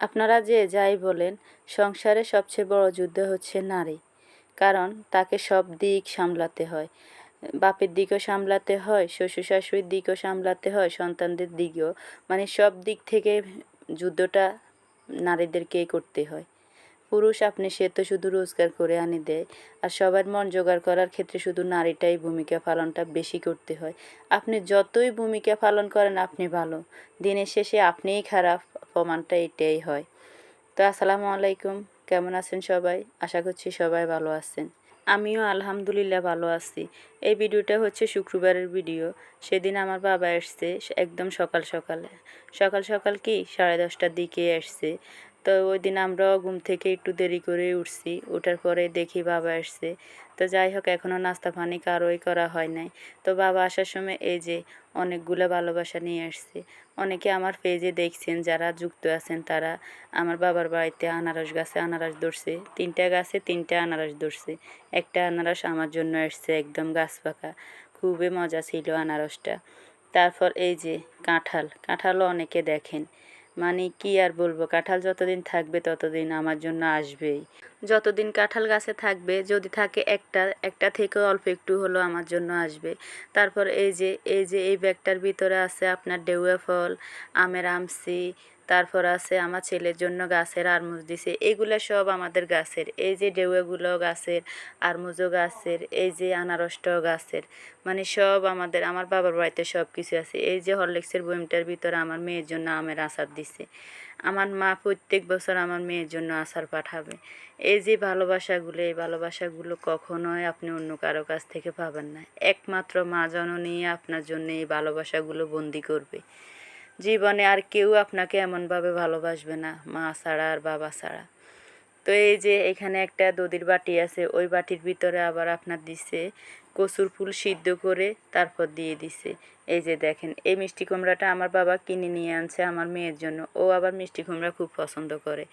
আপনারা যে যাই বলেন, সংসারে সবচেয়ে বড় যুদ্ধ হচ্ছে নারী। কারণ তাকে সব দিক সামলাতে হয়। বাপের দিকও সামলাতে হয়, শ্বশুর শাশুড়ির দিকও সামলাতে হয়, সন্তানদের দিকেও। মানে সব দিক থেকে যুদ্ধটা নারীদেরকেই করতে হয়। পুরুষ আপনি সে তো শুধু রোজগার করে আনি দেয়, আর সবার মন জোগাড় করার ক্ষেত্রে শুধু নারীটাই ভূমিকা পালনটা বেশি করতে হয়। আপনি যতই ভূমিকা পালন করেন আপনি ভালো, দিনের শেষে আপনিই খারাপ, প্রমাণটা এটাই হয়। তো আসসালামু আলাইকুম, কেমন আছেন সবাই? আশা করছি সবাই ভালো আছেন। আমিও আলহামদুলিল্লাহ ভালো আছি। এই ভিডিওটা হচ্ছে শুক্রবারের ভিডিও। সেদিন আমার বাবা এসছে একদম সকাল সকালে। সকাল সকাল কি 10:30টার দিকে এসছে। তো ওই দিন আমরাও ঘুম থেকে একটু দেরি করে উঠছি। ওঠার পরে দেখি বাবা এসছে। তো যাই হোক, এখনও নাস্তা পানি কারোই করা হয় নাই। তো বাবা আসার সময় এই যে অনেকগুলো ভালোবাসা নিয়ে আসছে। অনেকে আমার পেজে দেখছেন, যারা যুক্ত আছেন তারা আমার বাবার বাড়িতে আনারস গাছে আনারস ধরছে, 3টা গাছে 3টা আনারস ধরছে। একটা আনারস আমার জন্য এসছে একদম গাছ পাকা, খুবই মজা ছিল আনারসটা। তারপর এই যে কাঁঠালও অনেকে দেখেন, মানে কি আর বলবো, কাঁঠাল যতদিন থাকবে ততদিন আমার জন্য আসবেই। যতদিন কাঁঠাল গাছে থাকবে, যদি থাকে একটা থেকে অল্প একটু হলো আমার জন্য আসবে। তারপর এই ব্যাগটার ভিতরে আছে আপনার ডেউয়া ফল, আমের আমসি, তারপর আছে আমার ছেলের জন্য গাছের আরমুজ দিছে। এগুলো সব আমাদের গাছের। এই যে ডেউয়াগুলো গাছের, আরমুজও গাছের, এই যে আনারসটাও গাছের। মানে সব আমার বাবার বাড়িতে সব কিছু আছে। এই যে হরলিক্সের বয়ামটার ভিতরে আমার মেয়ের জন্য আমের আচার দিছে। আমার মা প্রত্যেক বছর আমার মেয়ের জন্য আচার পাঠাবে। এই যে ভালোবাসাগুলো, এই ভালোবাসাগুলো কখনোই আপনি অন্য কারো কাছ থেকে পাবেন না। একমাত্র মা জননী আপনার জন্য এই ভালোবাসাগুলো বন্দি করবে। জীবনে আর কেউ আপনাকে এমনভাবে ভালোবাসবে না, মা ছাড়া আর বাবা ছাড়া। তো এই যে এখানে একটা দধির বাটি আছে, ওই বাটির ভিতরে আবার আপনার দিছে কচুর ফুল সিদ্ধ করে, তারপর দিয়ে দিছে। এই যে দেখেন, এই মিষ্টি কুমড়াটা আমার বাবা কিনে নিয়ে আনছে আমার মেয়ের জন্য। ও আবার মিষ্টি কুমড়া খুব পছন্দ করে।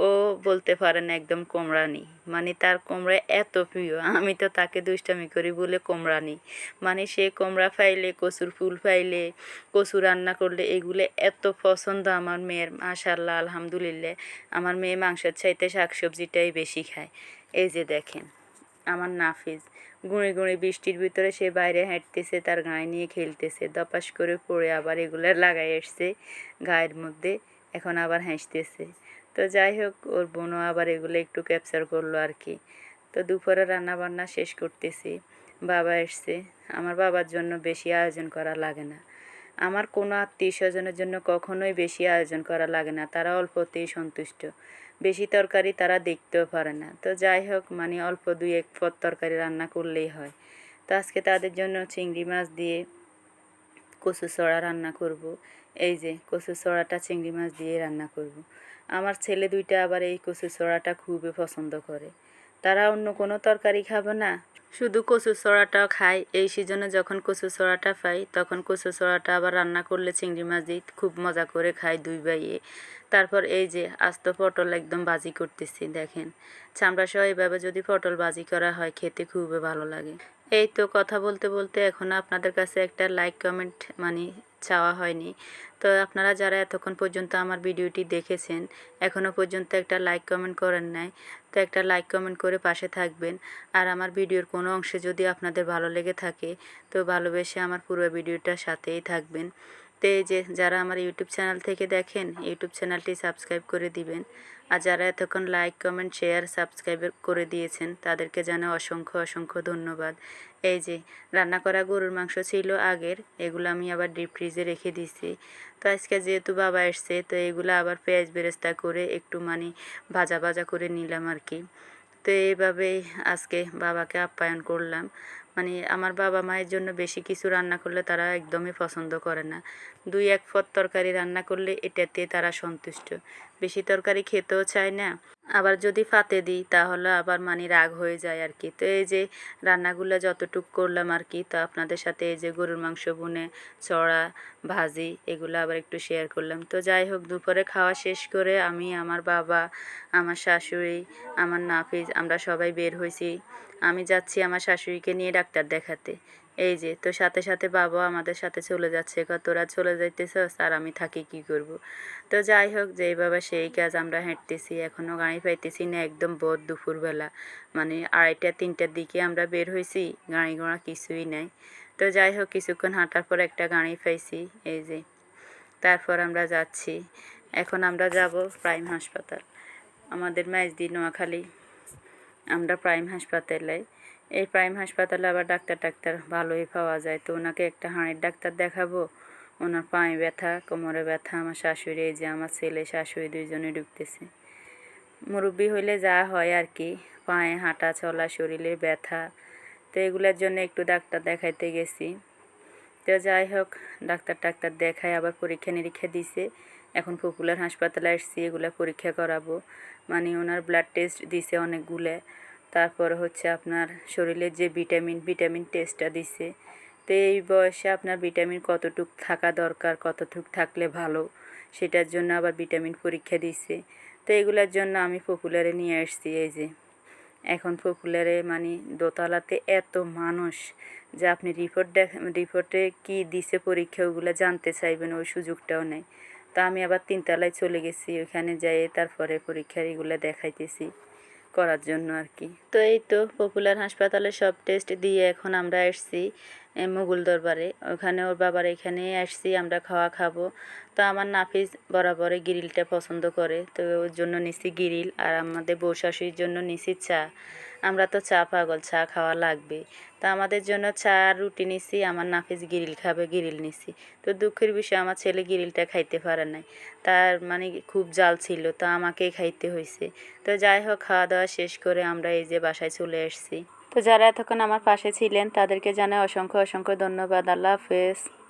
ও বলতে পারেন একদম কোমড়ানি, মানে তার কোমড়া এত প্রিয়। আমি তো তাকে দুষ্টামি করি বলে কোমড়ানি, মানে সে কোমড়া ফাইলে, কচুর ফুল ফাইলে, কচু রান্না করলে এগুলো এত পছন্দ আমার মেয়ের। মাশাআল্লাহ, আলহামদুলিল্লাহ, আমার মেয়ে মাংসের চাইতে শাকসবজিটাই বেশি খায়। এই যে দেখেন আমার নাফিজ গুঁড়ি গুঁড়ি বৃষ্টির ভিতরে সে বাইরে হাঁটতেছে, তার গায়ে নিয়ে খেলতেছে, দপাস করে পড়ে আবার এগুলো লাগাই আসছে গায়ের মধ্যে, এখন আবার হাসতেছে। তো যাই হোক, ওর বোনও আবার এগুলো একটু ক্যাপচার করলো আর কি। তো দুপুরে রান্না বান্না শেষ করতেছি। বাবা এসছে। আমার বাবার জন্য বেশি আয়োজন করা লাগে না। আমার কোনো আত্মীয় স্বজনের জন্য কখনোই বেশি আয়োজন করা লাগে না, তারা অল্পতেই সন্তুষ্ট। বেশি তরকারি তারা দেখতেও পারে না। তো যাই হোক, মানে অল্প 2-1 পদ তরকারি রান্না করলেই হয়। তো আজকে তাদের জন্য চিংড়ি মাছ দিয়ে কচু ছড়া রান্না করব। এই যে কচু ছড়াটা চিংড়ি মাছ দিয়ে রান্না করব। আমার ছেলে দুইটা আবার এই কচু ছড়াটা খুবই পছন্দ করে। তারা অন্য কোনো তরকারি খাবে না, শুধু কচু ছড়াটাও খায়। এই সিজনে যখন কচু ছড়াটা পাই, তখন কচু ছড়াটা আবার রান্না করলে চিংড়ি মাছ দিয়ে খুব মজা করে খায় দুই ভাইয়ে। তারপর এই যে আস্ত পটল একদম ভাজি করতেছি, দেখেন চামড়া সহ এইভাবে যদি পটল ভাজি করা হয় খেতে খুবই ভালো লাগে। এই তো কথা বলতে বলতে এখনও আপনাদের কাছে একটা লাইক কমেন্ট মানে চাওয়া হয়নি। তো আপনারা যারা এতক্ষণ পর্যন্ত আমার ভিডিওটি দেখেছেন, এখনও পর্যন্ত একটা লাইক কমেন্ট করেন নাই, তো একটা লাইক কমেন্ট করে পাশে থাকবেন। আর আমার ভিডিওর কোনো অংশে যদি আপনাদের ভালো লেগে থাকে, তো ভালোবেসে আমার পুরো ভিডিওটার সাথেই থাকবেন। তো এই যে যারা আমার ইউটিউব চ্যানেল থেকে দেখেন, ইউটিউব চ্যানেলটি সাবস্ক্রাইব করে দিবেন। আর যারা এতক্ষণ লাইক কমেন্ট শেয়ার সাবস্ক্রাইব করে দিয়েছেন, তাদেরকে জানাই অসংখ্য অসংখ্য ধন্যবাদ। এই যে রান্না করা গরুর মাংস ছিল আগের, এগুলো আমি আবার ডিপ ফ্রিজে রেখে দিছি। তো আজকে যেহেতু বাবা এসছে, তো এগুলো আবার পেঁয়াজ বেরেস্তা করে একটু মানে ভাজা ভাজা করে নিলাম আর কি। তো এইভাবেই আজকে বাবাকে আপ্যায়ন করলাম। মানে আমার বাবা মায়ের জন্য বেশি কিছু রান্না করলে তারা একদমই পছন্দ করে না। 2-1 পদ তরকারি রান্না করলে এটাতে তারা সন্তুষ্ট। বেশি তরকারি খেতেও চায় না। আবার যদি পাতে দিই তাহলে আবার মানে রাগ হয়ে যায় আর কি। তো এই যে রান্নাগুলো যতটুক করলাম আর কি, তো আপনাদের সাথে এই যে গরুর মাংস ভুনে, চড়া, ভাজি এগুলো আবার একটু শেয়ার করলাম। তো যাই হোক, দুপুরে খাওয়া শেষ করে আমি, আমার বাবা, আমার শাশুড়ি, আমার নাফিজ আমরা সবাই বের হয়েছি। আমি যাচ্ছি আমার শাশুড়িকে নিয়ে ডাক্তার দেখাতে। এই যে তো সাথে সাথে বাবাও আমাদের সাথে চলে যাচ্ছে, তোরা চলে যাইতেছস আর আমি থাকি কি করব। তো যাই হোক, যেই বাবা সেই কাজ, আমরা হেঁটতেছি, এখনও গাড়ি পাইতেছি না, একদম ভোর দুপুরবেলা, মানে 2:30-3টার দিকে আমরা বের হয়েছি, গাড়ি ঘোড়া কিছুই নাই। তো যাই হোক, কিছুক্ষণ হাঁটার পর একটা গাড়ি পাইছি, এই যে। তারপর আমরা যাচ্ছি, এখন আমরা যাব প্রাইম হাসপাতাল, আমাদের মেজদি নোয়াখালী। আমরা প্রাইম হাসপাতালে, এই প্রাইম হাসপাতালে আবার ডাক্তার ভালোই পাওয়া যায়। তো ওনাকে একটা হাড়ের ডাক্তার দেখাবো, ওনার পায়ে ব্যথা, কোমরে ব্যথা, আমার শাশুড়ি, এই যে আমার ছেলে শাশুড়ি দুইজনে ঢুকতেছে। মুরব্বি হইলে যা হয় আর কি, পায়ে হাঁটা চলা, শরীরে ব্যথা, তো এগুলোর জন্য একটু ডাক্তার দেখাইতে গেছি। তো যাই হোক, ডাক্তার দেখায় আবার পরীক্ষা নিরীক্ষা দিছে। এখন পপুলার হাসপাতালে আসছি, এগুলো পরীক্ষা করাবো, মানে ওনার ব্লাড টেস্ট দিছে অনেকগুলো। তারপর হচ্ছে আপনার শরীরের যে ভিটামিন টেস্টটা দিছে। তো এই বয়সে আপনার ভিটামিন কতটুক থাকা দরকার, কতটুক থাকলে ভালো, সেটার জন্য আবার ভিটামিন পরীক্ষা দিছে। তো এগুলোর জন্য আমি পপুলারে নিয়ে আসছি। এই যে এখন পপুলারে মানে দোতলাতে এত মানুষ যে আপনি রিপোর্টে কি দিছে পরীক্ষা ওগুলো জানতে চাইবেন, ওই সুযোগটাও নেই। তা আমি আবার 3তলায় চলে গেছি, ওইখানে যাই তারপরে পরীক্ষার এগুলো দেখাইতেছি করার জন্য আর কি। তো এই তো পপুলার হাসপাতালে সব টেস্ট দিয়ে এখন আমরা আসছি মুঘল দরবারে, ওখানে ওর বাবার এখানে আসছি, আমরা খাওয়া খাবো। তো আমার নাফিস বরাবরে গ্রিলটা পছন্দ করে, তো ওর জন্য নিছি গ্রিল, আর আমাদের বউ শাশুড়ির জন্য নিছি চা। আমরা তো চা পাগল, চা খাওয়া লাগবে। তো আমাদের জন্য চা আর রুটি নিছি, আমার নাফিস গ্রিল খাবে, গ্রিল নিছি। তো দুঃখের বিষয় আমার ছেলে গ্রিলটা খাইতে পারে নাই, তার মানে খুব জাল ছিল, তো আমাকেই খাইতে হয়েছে। তো যাই হোক, খাওয়া দাওয়া শেষ করে আমরা এই যে বাসায় চলে এসেছি। তো যারা এতক্ষণ আমার পাশে ছিলেন তাদেরকে জানাই অসংখ্য ধন্যবাদ। আল্লাহ হাফেজ।